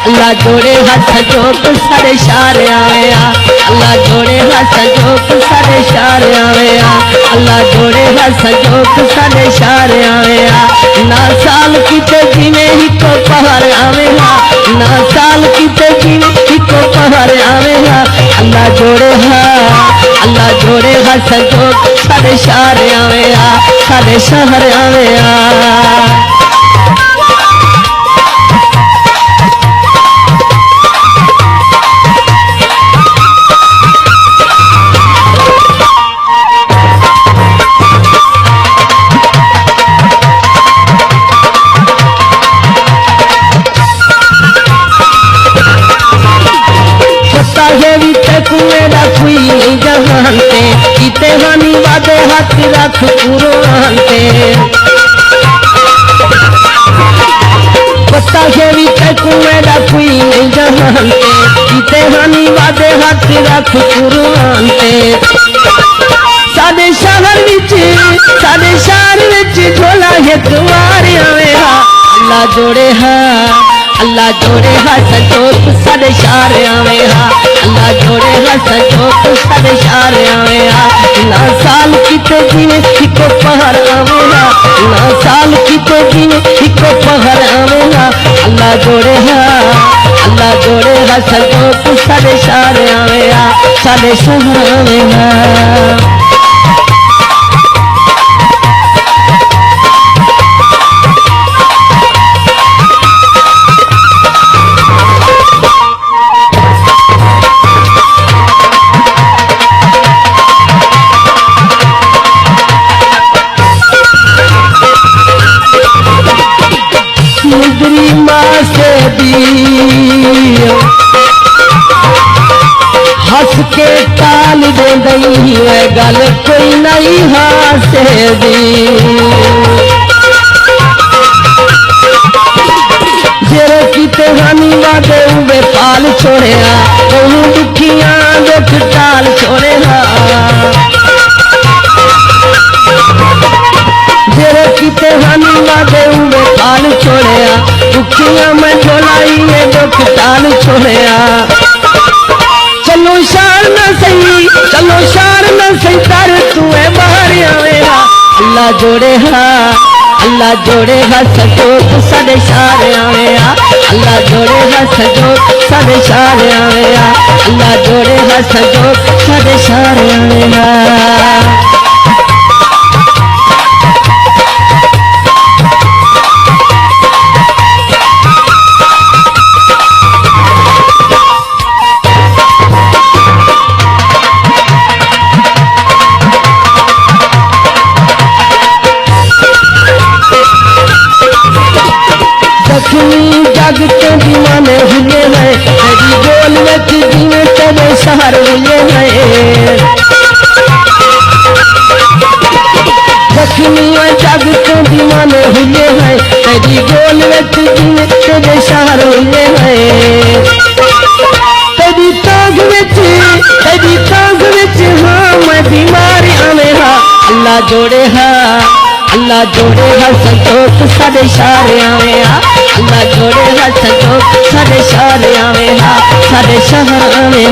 अल्लाह जोड़े हाथ संजोग सारे शारे आवे अल्लाह जोड़े हाथ संजोग सारे शारे आवे अल्लाह जोड़े हाथ संजोग सारे शारे आवे ना साल किते जीवे ही को पहाड़ आवे ना साल किते जीवे ही को पहाड़ आवे अल्लाह जोड़े हाथ संजोग सारे शारे आवे सारे शहर आवे जहानते इते हानि वादे हाथ रख कुरानते पता है भी मेरा कोई नहीं जहानते इते हानि वादे हाथ रख कुरानते साडे शहर विच झोला है तुम्हारे आवे अल्लाह जोड़े हा संजोग सारे शारे आवे अल्लाह जोड़े हा संजोग सारे शारे आवे ना साल किते जीवे इको पहाड़ आवे ना साल किते जीवे इको पहाड़ आवे अल्लाह जोड़े हा संजोग सारे शारे आवे सारे शहर आवे हस के टाल दे दई है गल कोई नहीं हासे दी जेरे किते हानि वादे उबे पाल छोड़िया कहूँ दुखियां दुख टाल छोड़िया जेरे किते हानि वादे उबे पाल छोड़िया दुखियां में झोलाई ये दुख टाल छोड़िया चलो शार न सही कर तू बाहर आवेगा अल्लाह जोड़े हा संजोग सारे शारे आवे अल्लाह जोड़े हा संजोग सारे शारे आवे अल्लाह जोड़े हा संजोग सारे शारे आवे जग के दीवाने हुए हैं तेरी बोल में जीने तेरे शहर हुए हैं जख्मी जग के दीवाने हुए हैं तेरी बोल में जीने तेरे शहर हुए हैं तेरी ताग विच हाँ मैं बीमार आवे अल्लाह जोड़े हा संजोग सारे शारे आवे अल्लाह जोड़े हा संजोग सारे शारे आवे सारे शहर आवे